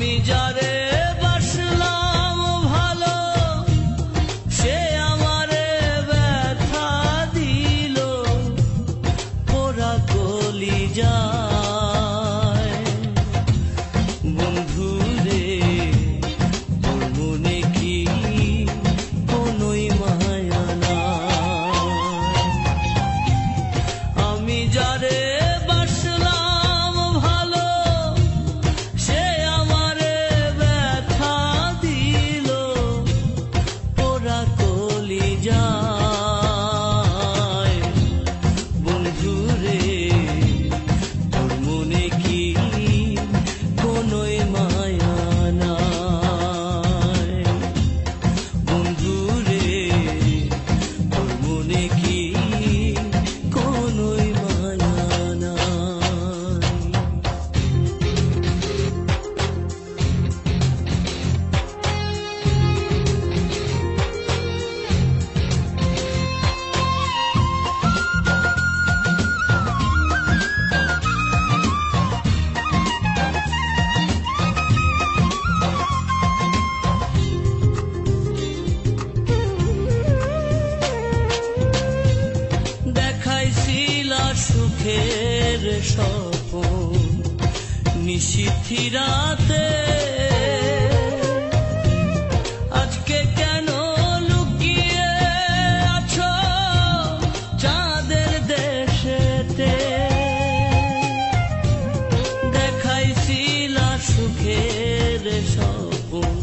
আমি যারে বাসলাম ভালো সে আমারে ব্যথা দিল পোড়া কলিজায়। বন্ধু রে তোর মনে কি কোনোই মায়া নাই? আমি যারে বাসলাম ভালো সে আমারে ব্যথা দিল পোড়া কলিজায়। বন্ধু রে তোর মনে কি কোনোই মায়া নাই? বন্ধু রে তোর মনে কি কোনোই মায়া নাই? দেখাইছিলা সুখের স্বপন নিশীথি রাতে, আজকে কেন লুকিয়ে আছো চাঁদের দেশেতে? দেখাইছিলা সুখের স্বপন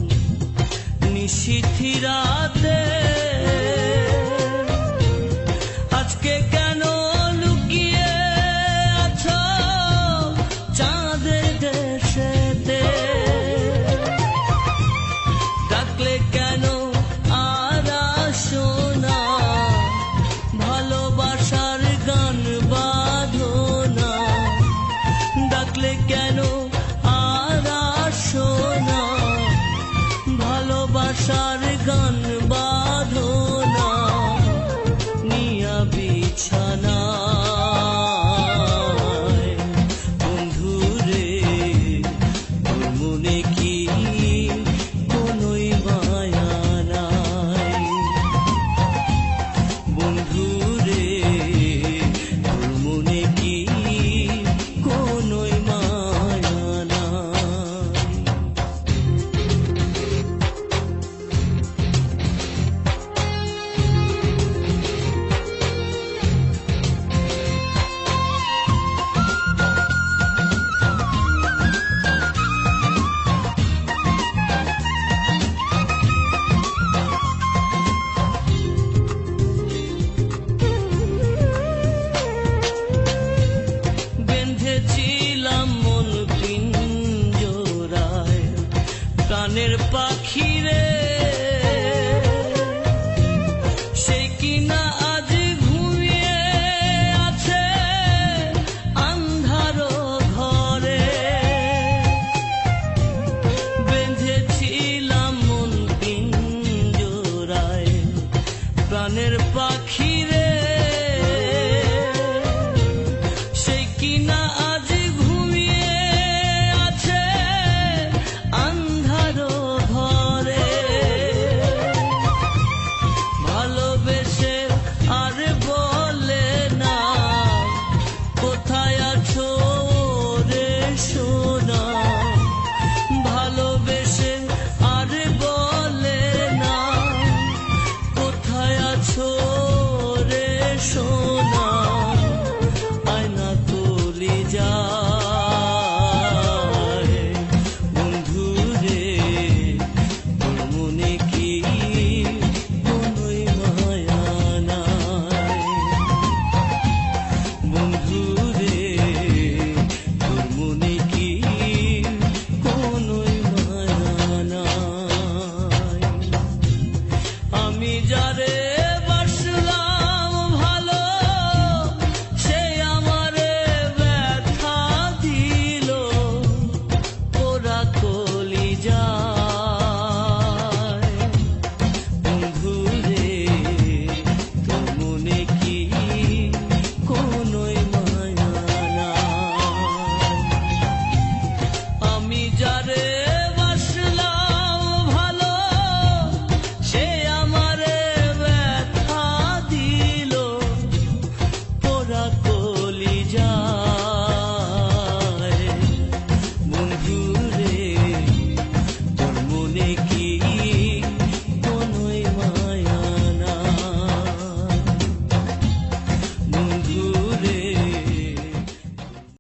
নিশীথি রাতে, আজকে কেন লুকিয়ে আছো চাঁদের দেশেতে? ডাকলে কেন আর আসো না, ভালোবাসার গান বাঁধো না? ডাকলে কেন আর আসো না, ভালোবাসার